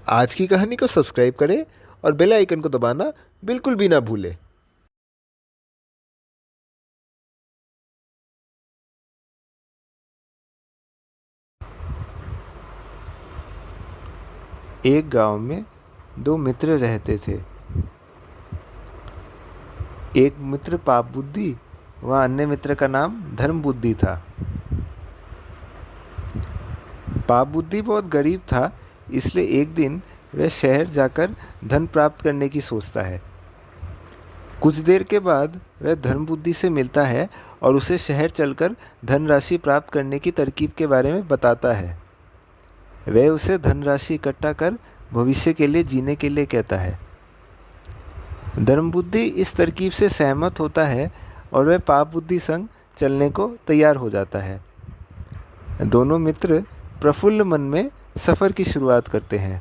आज की कहानी को सब्सक्राइब करें और बेल आइकन को दबाना बिल्कुल भी ना भूलें। एक गांव में दो मित्र रहते थे। एक मित्र पाप बुद्धि व अन्य मित्र का नाम धर्म बुद्धि था। पाप बुद्धि बहुत गरीब था, इसलिए एक दिन वह शहर जाकर धन प्राप्त करने की सोचता है। कुछ देर के बाद वह धर्म बुद्धि से मिलता है और उसे शहर चलकर धनराशि प्राप्त करने की तरकीब के बारे में बताता है। वह उसे धनराशि इकट्ठा कर भविष्य के लिए जीने के लिए कहता है। धर्म बुद्धि इस तरकीब से सहमत होता है और वह पाप बुद्धि संग चलने को तैयार हो जाता है। दोनों मित्र प्रफुल्ल मन में सफ़र की शुरुआत करते हैं।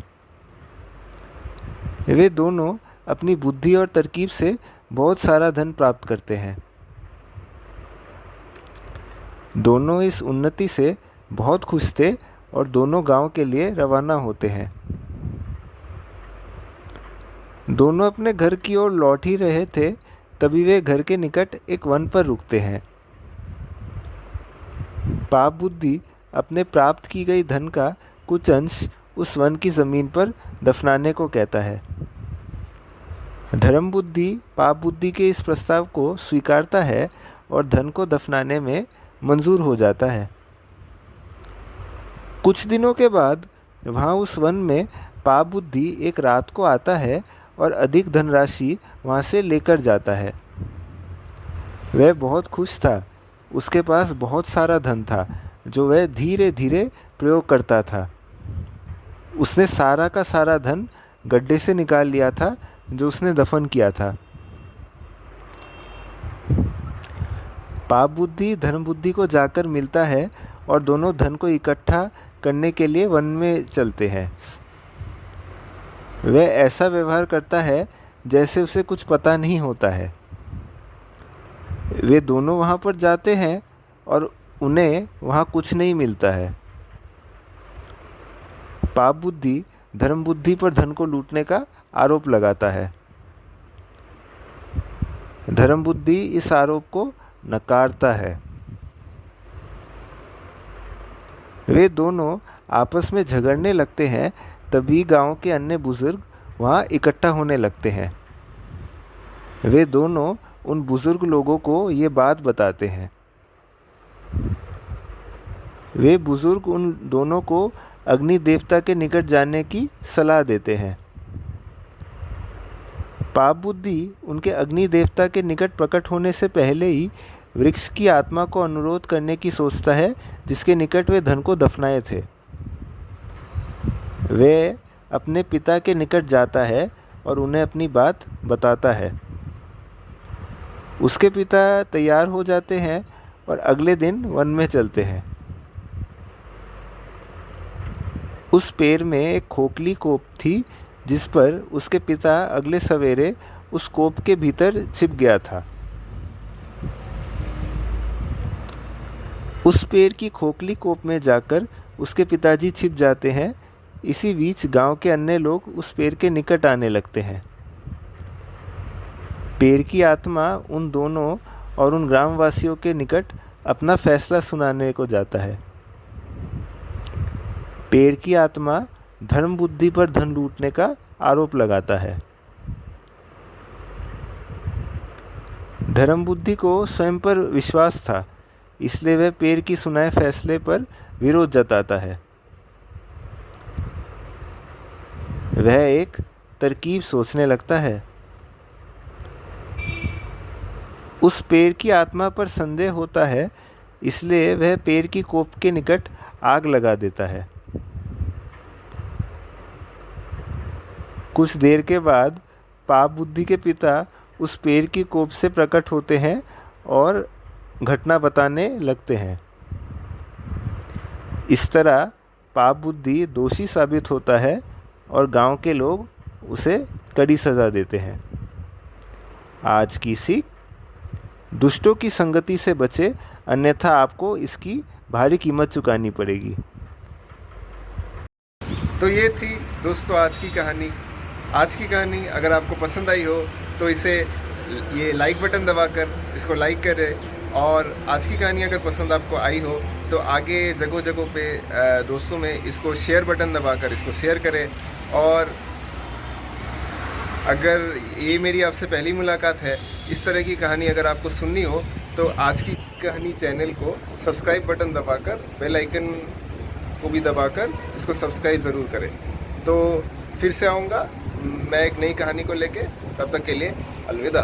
वे दोनों अपनी बुद्धि और तरकीब से बहुत सारा धन प्राप्त करते हैं। दोनों इस उन्नति से बहुत खुश थे और दोनों गांव के लिए रवाना होते हैं। दोनों अपने घर की ओर लौट ही रहे थे, तभी वे घर के निकट एक वन पर रुकते हैं। पाप बुद्धि अपने प्राप्त की गई धन का कुछ अंश उस वन की ज़मीन पर दफनाने को कहता है। धर्म बुद्धि पाप बुद्धि के इस प्रस्ताव को स्वीकारता है और धन को दफनाने में मंजूर हो जाता है। कुछ दिनों के बाद वहाँ उस वन में पाप बुद्धि एक रात को आता है और अधिक धनराशि वहाँ से लेकर जाता है। वह बहुत खुश था। उसके पास बहुत सारा धन था जो वह धीरे धीरे प्रयोग करता था। उसने सारा का सारा धन गड्ढे से निकाल लिया था जो उसने दफन किया था। पाप बुद्धि धर्म बुद्धि को जाकर मिलता है और दोनों धन को इकट्ठा करने के लिए वन में चलते हैं। वह ऐसा व्यवहार करता है जैसे उसे कुछ पता नहीं होता है। वे दोनों वहाँ पर जाते हैं और उन्हें वहाँ कुछ नहीं मिलता है। पाप बुद्धि धर्म बुद्धि पर धन को लूटने का आरोप लगाता है। धर्म बुद्धि इस आरोप को नकारता है। वे दोनों आपस में झगड़ने लगते हैं, तभी गांव के अन्य बुजुर्ग वहाँ इकट्ठा होने लगते हैं। वे दोनों उन बुजुर्ग लोगों को ये बात बताते हैं। वे बुजुर्ग उन दोनों को अग्नि देवता के निकट जाने की सलाह देते हैं। पाप बुद्धि उनके अग्नि देवता के निकट प्रकट होने से पहले ही वृक्ष की आत्मा को अनुरोध करने की सोचता है जिसके निकट वे धन को दफनाए थे। वे अपने पिता के निकट जाता है और उन्हें अपनी बात बताता है। उसके पिता तैयार हो जाते हैं और अगले दिन वन में चलते हैं। उस पेड़ में एक खोखली कोप थी जिस पर उसके पिता अगले सवेरे उस कोप के भीतर छिप गया था। उस पेड़ की खोखली कोप में जाकर उसके पिताजी छिप जाते हैं। इसी बीच गांव के अन्य लोग उस पेड़ के निकट आने लगते हैं। पेड़ की आत्मा उन दोनों और उन ग्रामवासियों के निकट अपना फैसला सुनाने को जाता है। पेड़ की आत्मा धर्म बुद्धि पर धन लूटने का आरोप लगाता है। धर्म बुद्धि को स्वयं पर विश्वास था, इसलिए वह पेड़ की सुनाए फैसले पर विरोध जताता है। वह एक तरकीब सोचने लगता है। उस पेड़ की आत्मा पर संदेह होता है, इसलिए वह पेड़ की कोप के निकट आग लगा देता है। कुछ देर के बाद पाप बुद्धि के पिता उस पेड़ की कोप से प्रकट होते हैं और घटना बताने लगते हैं। इस तरह पाप बुद्धि दोषी साबित होता है और गांव के लोग उसे कड़ी सज़ा देते हैं। आज की सीख: दुष्टों की संगति से बचे, अन्यथा आपको इसकी भारी कीमत चुकानी पड़ेगी। तो ये थी दोस्तों आज की कहानी अगर आपको पसंद आई हो तो ये लाइक बटन दबाकर इसको लाइक करें, और आज की कहानी अगर पसंद आपको आई हो तो आगे जगह जगह पे दोस्तों में इसको शेयर बटन दबाकर इसको शेयर करें। और अगर ये मेरी आपसे पहली मुलाकात है, इस तरह की कहानी अगर आपको सुननी हो तो आज की कहानी चैनल को सब्सक्राइब बटन दबाकर, बेल आइकन को भी दबाकर इसको सब्सक्राइब ज़रूर करें। तो फिर से आऊँगा मैं एक नई कहानी को लेके, तब तक के लिए अलविदा।